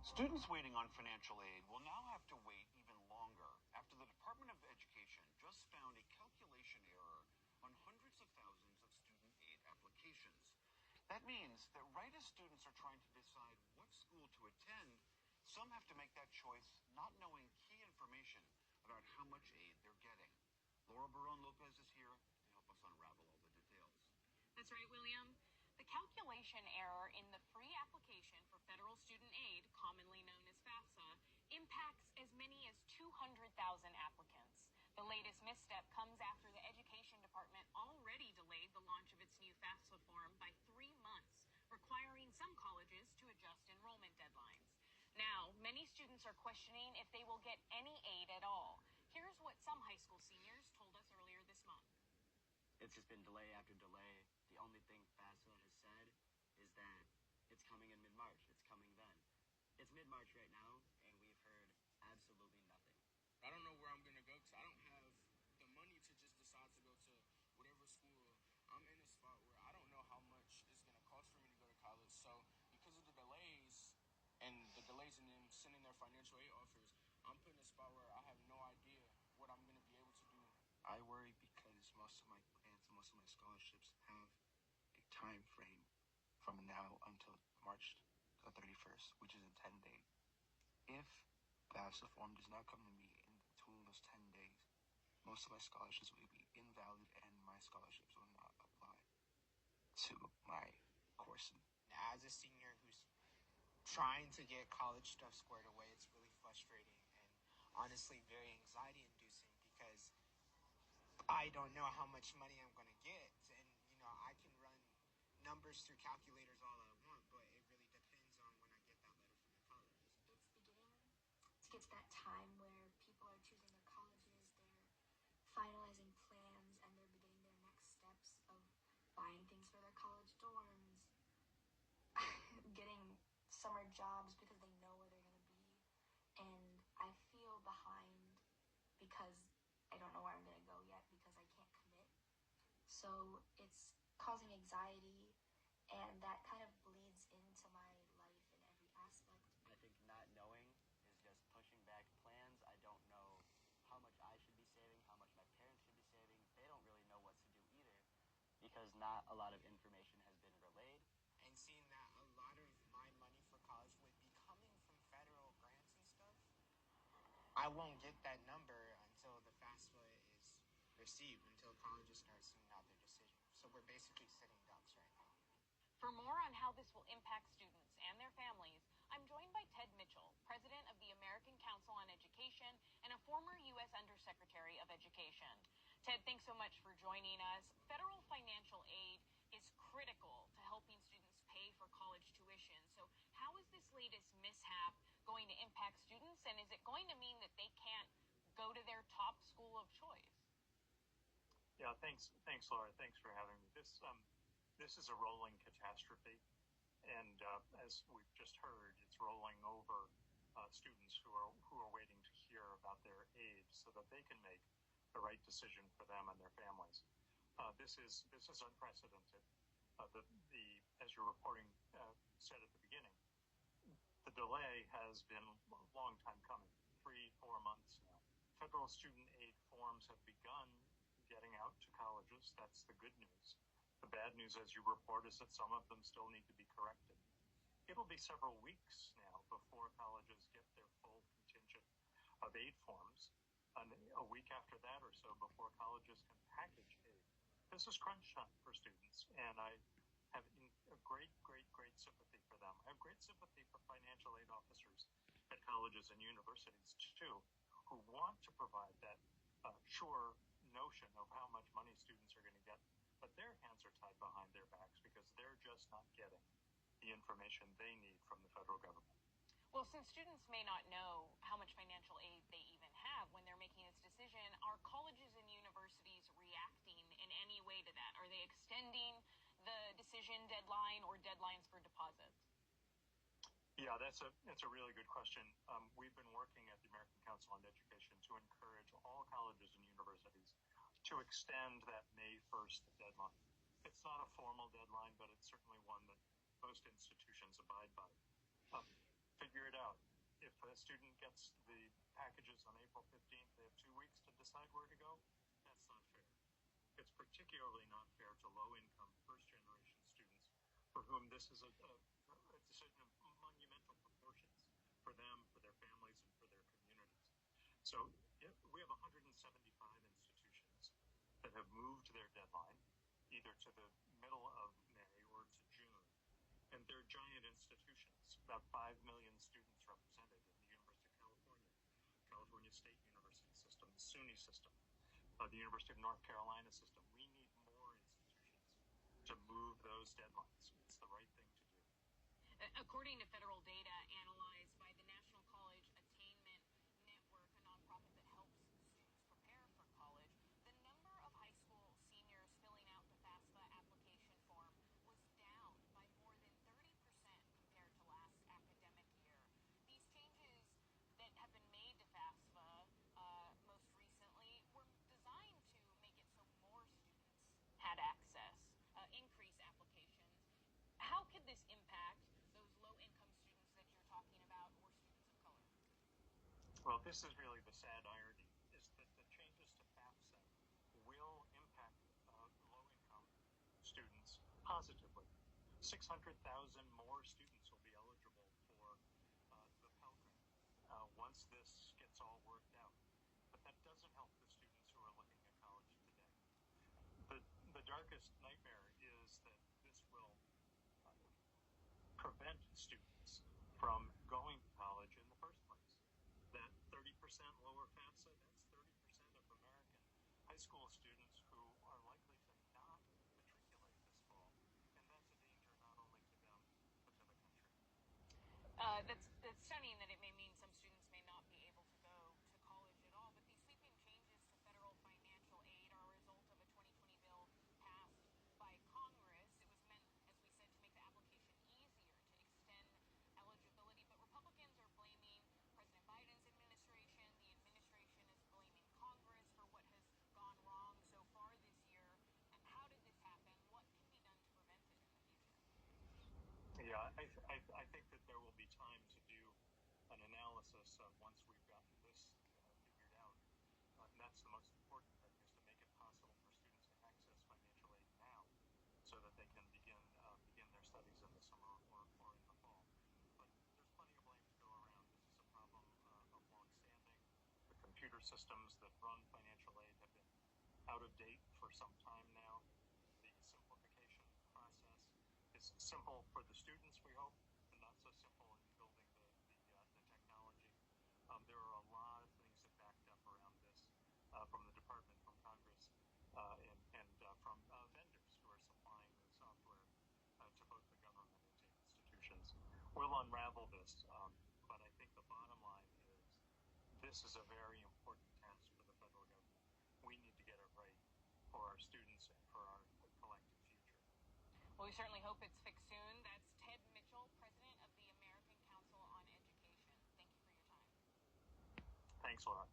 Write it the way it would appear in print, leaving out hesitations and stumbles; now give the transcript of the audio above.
Students waiting on financial aid will now have to wait even longer after the Department of Education just found a calculation error on hundreds of thousands of student aid applications. That means that right as students are trying to decide what school to attend, some have to make that choice not knowing key information about how much aid they're getting. Laura Barone-Lopez is here to help us unravel all the details. That's right, William. The calculation error in the free application for federal student aid, commonly known as FAFSA, impacts as many as 200,000 applicants. The latest misstep comes after the Education Department already delayed the launch of its new FAFSA form by 3 months, requiring some colleges to adjust enrollment deadlines. Now, many students are questioning if they will get any aid at all. Here's what some high school seniors told us earlier this month. It's just been delay after delay. The only thing FAFSA has said is that it's coming in mid-March. It's coming then. It's mid-March right now, and we've heard absolutely nothing. I don't know where I'm going to go because I don't have the money to just decide to go to whatever school. I'm in a spot where I don't know how much it's going to cost for me to go to college. So because of the delays and the delays in them sending their financial aid offers, I'm put in a spot where I have no idea what I'm going to be able to do. I worry because most of my grants and most of my scholarships have a time frame from now until March the 31st, which is in 10 days. If FAFSA form does not come to me in between those 10 days, most of my scholarships will be invalid and my scholarships will not apply to my courses. As a senior who's trying to get college stuff squared away, it's really frustrating and honestly very anxiety inducing because I don't know how much money I'm going to get. And, I can run numbers through calculators all I want, but it really depends on when I get that letter from the college. It's beginning to get to that time where people are choosing their colleges, they're finalizing plans, and they're beginning their next steps of buying things for their college dorms, getting summer jobs because they know where they're going to be. And I feel behind because I don't know where I'm going to go yet because I can't commit. So it's causing anxiety, and that kind of bleeds into my life in every aspect. I think not knowing is just pushing back plans. I don't know how much I should be saving, how much my parents should be saving. They don't really know what to do either because not a lot of information has been relayed. And seeing that a lot of my money for college would be coming from federal grants and stuff, I won't get that number until the FAFSA is received, until colleges start sending out their decision. So we're basically sitting ducks right now. For more on how this will impact students and their families, I'm joined by Ted Mitchell, president of the American Council on Education and a former U.S. Undersecretary of Education. Ted, thanks so much for joining us. Federal financial aid is critical to helping students pay for college tuition. So how is this latest mishap going to impact students, and is it going to mean that they can't go to their top school of choice? Yeah, thanks, Laura. Thanks for having me. This is a rolling catastrophe, and as we've just heard, it's rolling over students who are waiting to hear about their aid so that they can make the right decision for them and their families. This is unprecedented. As your reporting said at the beginning, the delay has been a long time coming, 3-4 months now. Federal student aid forms have begun getting out to colleges. That's the good news. The bad news, as you report, is that some of them still need to be corrected. It'll be several weeks now before colleges get their full contingent of aid forms, and a week after that or so before colleges can package aid. This is crunch time for students, and I have a great sympathy for them. I have great sympathy for financial aid officers at colleges and universities, too, who want to provide that sure notion of how much money students are going to get, but their hands are tied behind their backs because they're just not getting the information they need from the federal government. Well, since students may not know how much financial aid they even have when they're making this decision, are colleges and universities reacting in any way to that? Are they extending the decision deadline or deadlines for deposits? Yeah, that's a really good question. We've been working at the American Council on Education to encourage all colleges and universities to extend that May 1st deadline. It's not a formal deadline, but it's certainly one that most institutions abide by. Figure it out. a student gets the packages on April 15th, they have 2 weeks to decide where to go. That's not fair. It's particularly not fair to low-income, first-generation students for whom this is a decision of monumental proportions for them, for their families, and for their communities. So we have 175 institutions that have moved their deadline either to the middle of May or to June. And they're giant institutions, about 5 million students represented in the University of California, California State University system, the SUNY system, the University of North Carolina system. We need more institutions to move those deadlines. It's the right thing to do. According to federal data analyzed by the National College Attainment Network, a nonprofit that helps students prepare for college, the number of high school seniors filling out the FAFSA application form was down by more than 30% compared to last academic year. These changes that have been made to FAFSA most recently were designed to make it so more students had access, increase applications. How could this impact those low-income students that you're talking about or students of color? Well, this is really the sad irony, is that the changes to FAFSA will impact low-income students positively. 600,000 more students will be eligible for the Pell Grant once this gets all worked out. But that doesn't help the students who are looking at college today. The darkest nightmare is that this will prevent students from going to college in the first place. That 30% lower FAFSA, that's 30% of American high school students who are likely to not matriculate this fall. And that's a danger not only to them, but to the country. That's stunning that it may mean some students may not be able to go to college at all, but these sweeping changes to federal financial aid are a result of a 2020 bill passed by Congress. It was meant, as we said, to make the application easier to extend eligibility, but Republicans are blaming President Biden's administration. The administration is blaming Congress for what has gone wrong so far this year. How did this happen? What can be done to prevent it in the future? Yeah, I think that there will be time to do an analysis once we've gotten this figured out. And that's the most important thing, is to make it possible for students to access financial aid now so that they can begin their studies in the summer or in the fall. But there's plenty of blame to go around. This is a problem of long standing. The computer systems that run financial aid have been out of date for some time now. The simplification process is simple for the students, we hope, and not so simple in building the technology. There are a lot of things that backed up around this from the department, from Congress, and from vendors who are supplying the software to both the government and to institutions. We'll unravel this, but I think the bottom line is this is a very important task for the federal government. We need to get it right for our students and for our collective future. Well, we certainly hope it's fixed soon. That's Ted Mitchell, president of the American Council on Education. Thank you for your time. Thanks a lot.